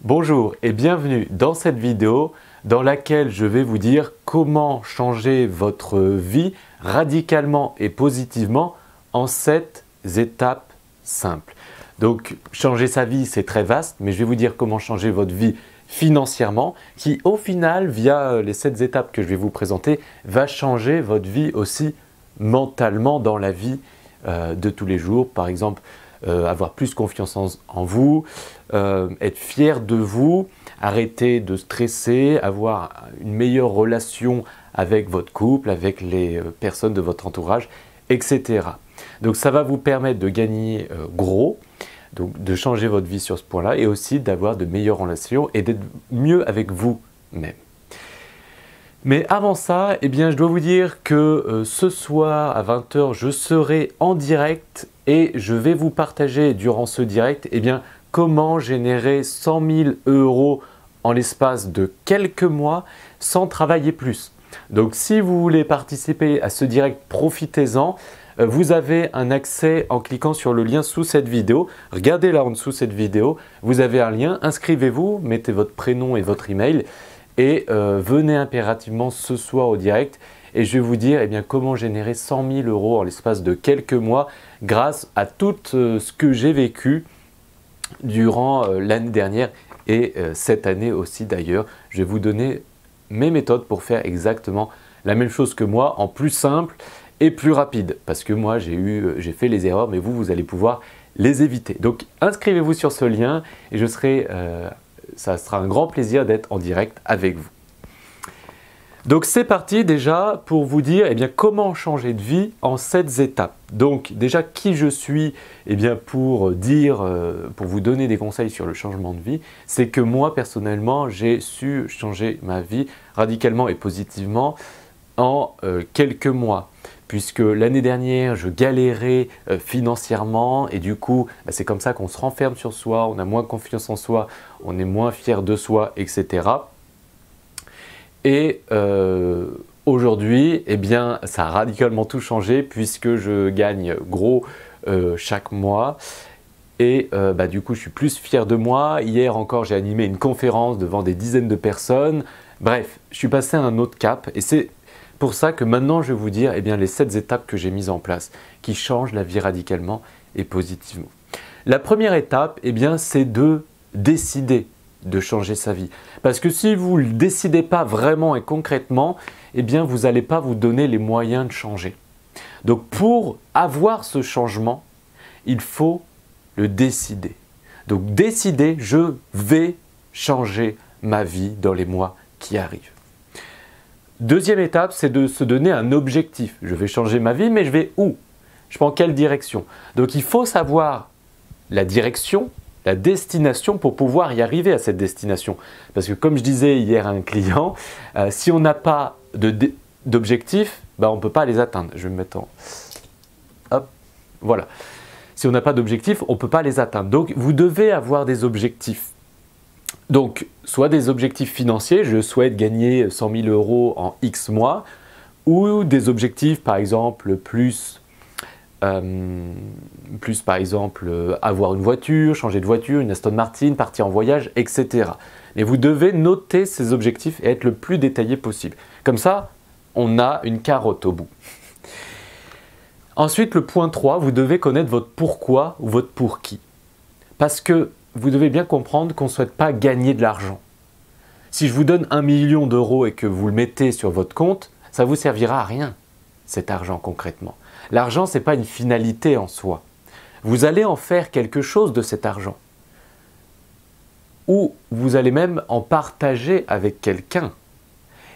Bonjour et bienvenue dans cette vidéo dans laquelle je vais vous dire comment changer votre vie radicalement et positivement en 7 étapes simples. Donc changer sa vie c'est très vaste, mais je vais vous dire comment changer votre vie financièrement qui au final via les 7 étapes que je vais vous présenter va changer votre vie aussi mentalement dans la vie de tous les jours. Par exemple, avoir plus confiance en vous, être fier de vous, arrêter de stresser, avoir une meilleure relation avec votre couple, avec les personnes de votre entourage, etc. Donc ça va vous permettre de gagner gros, donc de changer votre vie sur ce point-là et aussi d'avoir de meilleures relations et d'être mieux avec vous-même. Mais avant ça, eh bien, je dois vous dire que ce soir à 20 h, je serai en direct et je vais vous partager durant ce direct eh bien, comment générer 100 000 € en l'espace de quelques mois sans travailler plus. Donc si vous voulez participer à ce direct, profitez-en. Vous avez un accès en cliquant sur le lien sous cette vidéo. Regardez là en dessous cette vidéo, vous avez un lien, inscrivez-vous, mettez votre prénom et votre email. Et venez impérativement ce soir au direct et je vais vous dire eh bien, comment générer 100 000 € en l'espace de quelques mois grâce à tout ce que j'ai vécu durant l'année dernière et cette année aussi d'ailleurs. Je vais vous donner mes méthodes pour faire exactement la même chose que moi en plus simple et plus rapide parce que moi j'ai fait les erreurs mais vous allez pouvoir les éviter. Donc inscrivez-vous sur ce lien et je serai ça sera un grand plaisir d'être en direct avec vous. Donc c'est parti déjà pour vous dire eh bien, comment changer de vie en 7 étapes. Donc déjà qui je suis eh bien, pour vous donner des conseils sur le changement de vie, c'est que moi personnellement j'ai su changer ma vie radicalement et positivement en quelques mois. Puisque l'année dernière, je galérais financièrement et du coup, c'est comme ça qu'on se renferme sur soi, on a moins confiance en soi, on est moins fier de soi, etc. Et aujourd'hui, eh bien, ça a radicalement tout changé puisque je gagne gros chaque mois. Et du coup, je suis plus fier de moi. Hier encore, j'ai animé une conférence devant des dizaines de personnes. Bref, je suis passé à un autre cap et c'est pour ça que maintenant je vais vous dire eh bien, les 7 étapes que j'ai mises en place qui changent la vie radicalement et positivement. La première étape, eh bien, c'est de décider de changer sa vie. Parce que si vous ne le décidez pas vraiment et concrètement, eh bien, vous n'allez pas vous donner les moyens de changer. Donc pour avoir ce changement, il faut le décider. Donc décider, je vais changer ma vie dans les mois qui arrivent. Deuxième étape, c'est de se donner un objectif. Je vais changer ma vie, mais je vais où? Je prends quelle direction? Donc il faut savoir la direction, la destination pour pouvoir y arriver à cette destination. Parce que comme je disais hier à un client, si on n'a pas d'objectif, on ne peut pas les atteindre. Je vais me mettre en... Hop, voilà. Si on n'a pas d'objectif, on ne peut pas les atteindre. Donc vous devez avoir des objectifs. Donc, soit des objectifs financiers, je souhaite gagner 100 000 € en X mois, ou des objectifs, par exemple, plus par exemple, avoir une voiture, changer de voiture, une Aston Martin, partir en voyage, etc. Mais vous devez noter ces objectifs et être le plus détaillé possible. Comme ça, on a une carotte au bout. Ensuite, le point 3, vous devez connaître votre pourquoi ou votre pour qui. Parce que vous devez bien comprendre qu'on ne souhaite pas gagner de l'argent. Si je vous donne 1 million € et que vous le mettez sur votre compte, ça ne vous servira à rien, cet argent concrètement. L'argent, ce n'est pas une finalité en soi. Vous allez en faire quelque chose de cet argent. Ou vous allez même en partager avec quelqu'un.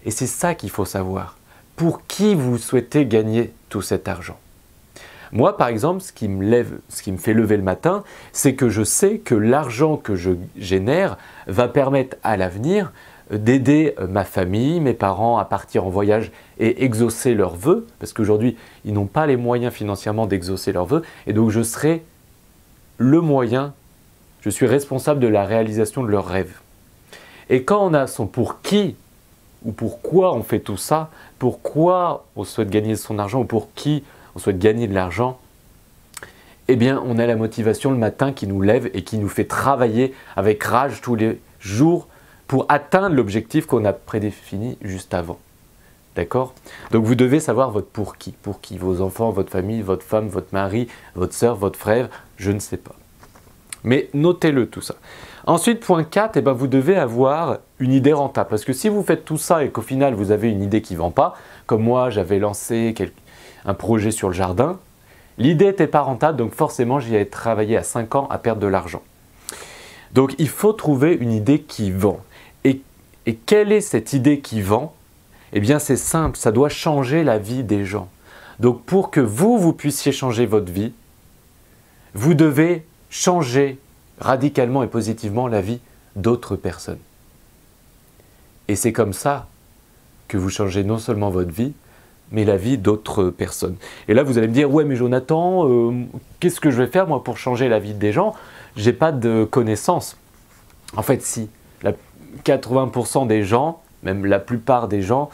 Et c'est ça qu'il faut savoir. Pour qui vous souhaitez gagner tout cet argent? Moi, par exemple, ce qui me fait lever le matin, c'est que je sais que l'argent que je génère va permettre à l'avenir d'aider ma famille, mes parents à partir en voyage et exaucer leurs vœux, parce qu'aujourd'hui, ils n'ont pas les moyens financièrement d'exaucer leurs vœux, et donc je serai le moyen, je suis responsable de la réalisation de leurs rêves. Et quand on a son pour qui ou pourquoi on fait tout ça, pourquoi on souhaite gagner son argent ou pour qui on souhaite gagner de l'argent, eh bien on a la motivation le matin qui nous lève et qui nous fait travailler avec rage tous jour pour atteindre l'objectif qu'on a prédéfini juste avant. D'accord? Donc vous devez savoir votre pour qui. Pour qui? Vos enfants, votre famille, votre femme, votre mari, votre soeur, votre frère, je ne sais pas. Mais notez-le tout ça. Ensuite, point 4, eh ben, vous devez avoir une idée rentable. Parce que si vous faites tout ça et qu'au final vous avez une idée qui ne vend pas, comme moi j'avais lancé un projet sur le jardin, l'idée n'était pas rentable, donc forcément j'y ai travaillé à 5 ans à perdre de l'argent. Donc il faut trouver une idée qui vend. Et quelle est cette idée qui vend? Eh bien c'est simple, ça doit changer la vie des gens. Donc pour que vous puissiez changer votre vie, vous devez changer radicalement et positivement la vie d'autres personnes. Et c'est comme ça que vous changez non seulement votre vie, mais la vie d'autres personnes. Et là vous allez me dire, ouais mais Jonathan, qu'est-ce que je vais faire moi pour changer la vie des gens? J'ai pas de connaissances. En fait si, 80% des gens, même la plupart des gens,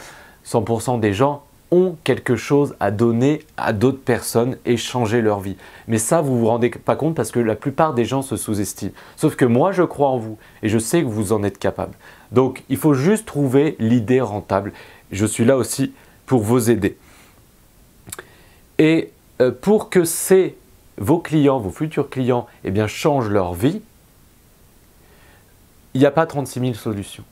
100% des gens ont quelque chose à donner à d'autres personnes et changer leur vie. Mais ça, vous ne vous rendez pas compte parce que la plupart des gens se sous-estiment. Sauf que moi, je crois en vous et je sais que vous en êtes capable. Donc, il faut juste trouver l'idée rentable. Je suis là aussi pour vous aider. Et pour que vos clients, vos futurs clients, eh bien, changent leur vie, il n'y a pas 36 000 solutions.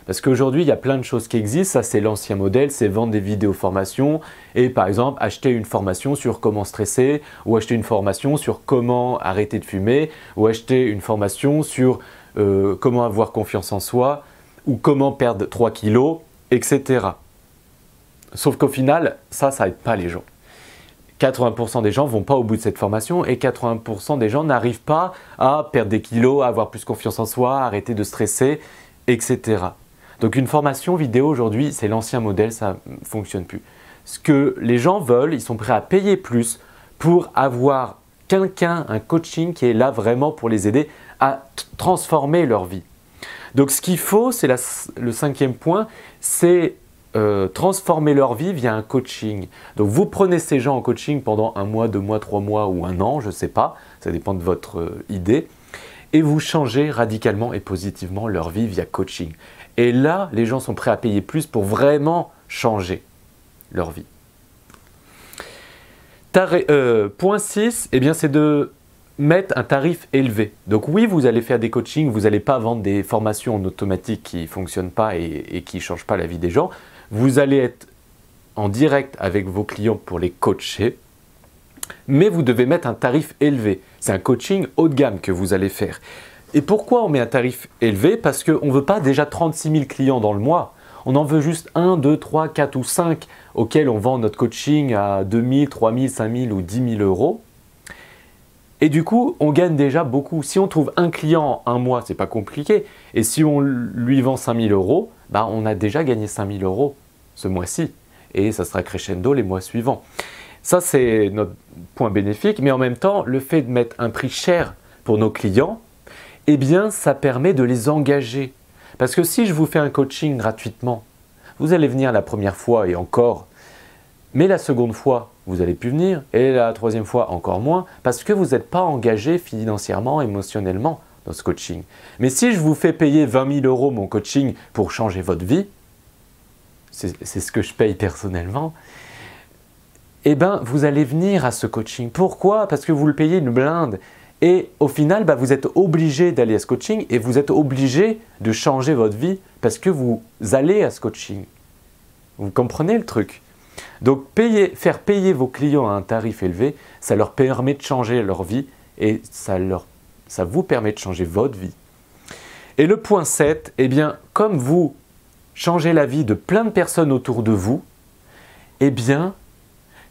Parce qu'aujourd'hui, il y a plein de choses qui existent. Ça, c'est l'ancien modèle, c'est vendre des vidéos formations et par exemple, acheter une formation sur comment stresser ou acheter une formation sur comment arrêter de fumer ou acheter une formation sur comment avoir confiance en soi ou comment perdre 3 kilos, etc. Sauf qu'au final, ça n'aide pas les gens. 80% des gens ne vont pas au bout de cette formation et 80% des gens n'arrivent pas à perdre des kilos, à avoir plus confiance en soi, à arrêter de stresser, etc. Donc une formation vidéo aujourd'hui, c'est l'ancien modèle, ça ne fonctionne plus. Ce que les gens veulent, ils sont prêts à payer plus pour avoir quelqu'un, un coaching qui est là vraiment pour les aider à transformer leur vie. Donc ce qu'il faut, c'est le 5e point, c'est transformer leur vie via un coaching. Donc vous prenez ces gens en coaching pendant 1 mois, 2 mois, 3 mois ou 1 an, je ne sais pas, ça dépend de votre idée, et vous changez radicalement et positivement leur vie via coaching. Et là, les gens sont prêts à payer plus pour vraiment changer leur vie. Point 6, eh bien, c'est de mettre un tarif élevé. Donc oui, vous allez faire des coachings, vous n'allez pas vendre des formations en automatique qui ne fonctionnent pas et qui ne changent pas la vie des gens. Vous allez être en direct avec vos clients pour les coacher, mais vous devez mettre un tarif élevé. C'est un coaching haut de gamme que vous allez faire. Et pourquoi on met un tarif élevé? Parce qu'on ne veut pas déjà 36 000 clients dans le mois. On en veut juste 1, 2, 3, 4 ou 5 auxquels on vend notre coaching à 2 000, 3 000, 5 000 ou 10 000 euros. Et du coup, on gagne déjà beaucoup. Si on trouve un client en 1 mois, ce n'est pas compliqué. Et si on lui vend 5 000 euros, bah on a déjà gagné 5 000 euros ce mois-ci. Et ça sera crescendo les mois suivants. Ça, c'est notre point bénéfique. Mais en même temps, le fait de mettre un prix cher pour nos clients, eh bien, ça permet de les engager. Parce que si je vous fais un coaching gratuitement, vous allez venir la première fois et encore, mais la seconde fois, vous n'allez plus venir et la 3e fois, encore moins, parce que vous n'êtes pas engagé financièrement, émotionnellement dans ce coaching. Mais si je vous fais payer 20 000 euros mon coaching pour changer votre vie, c'est ce que je paye personnellement, eh bien, vous allez venir à ce coaching. Pourquoi? Parce que vous le payez une blinde. Et au final, bah, vous êtes obligé d'aller à ce coaching et vous êtes obligé de changer votre vie parce que vous allez à ce coaching. Vous comprenez le truc? Donc, faire payer vos clients à un tarif élevé, ça leur permet de changer leur vie et ça vous permet de changer votre vie. Et le point 7, eh bien, comme vous changez la vie de plein de personnes autour de vous, eh bien,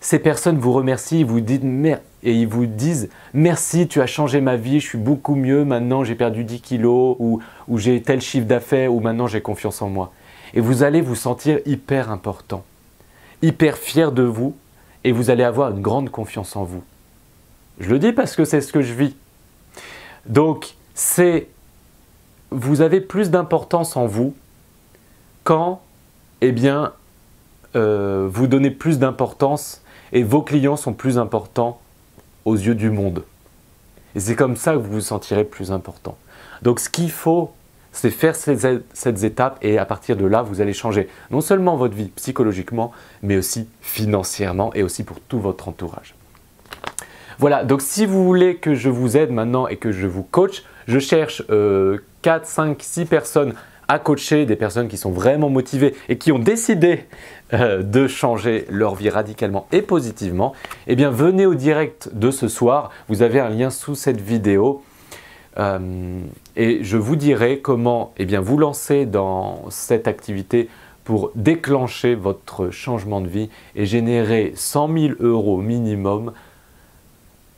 ces personnes vous remercient, ils vous disent « Merci, tu as changé ma vie, je suis beaucoup mieux, maintenant j'ai perdu 10 kilos ou j'ai tel chiffre d'affaires ou maintenant j'ai confiance en moi. » Et vous allez vous sentir hyper important, hyper fier de vous et vous allez avoir une grande confiance en vous. Je le dis parce que c'est ce que je vis. Donc, vous avez plus d'importance en vous quand, eh bien, vous donnez plus d'importance et vos clients sont plus importants aux yeux du monde. Et c'est comme ça que vous vous sentirez plus important. Donc ce qu'il faut, c'est faire ces étapes et à partir de là, vous allez changer non seulement votre vie psychologiquement, mais aussi financièrement et aussi pour tout votre entourage. Voilà, donc si vous voulez que je vous aide maintenant et que je vous coach, je cherche 4, 5, 6 personnes à coacher, des personnes qui sont vraiment motivées et qui ont décidé de changer leur vie radicalement et positivement. Eh bien, venez au direct de ce soir, vous avez un lien sous cette vidéo et je vous dirai comment vous lancer dans cette activité pour déclencher votre changement de vie et générer 100 000 € minimum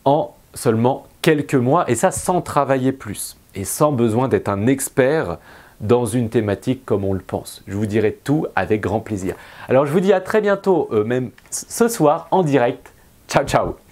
en seulement quelques mois, et ça sans travailler plus et sans besoin d'être un expert dans une thématique comme on le pense. Je vous dirai tout avec grand plaisir. Alors je vous dis à très bientôt, même ce soir en direct. Ciao, ciao!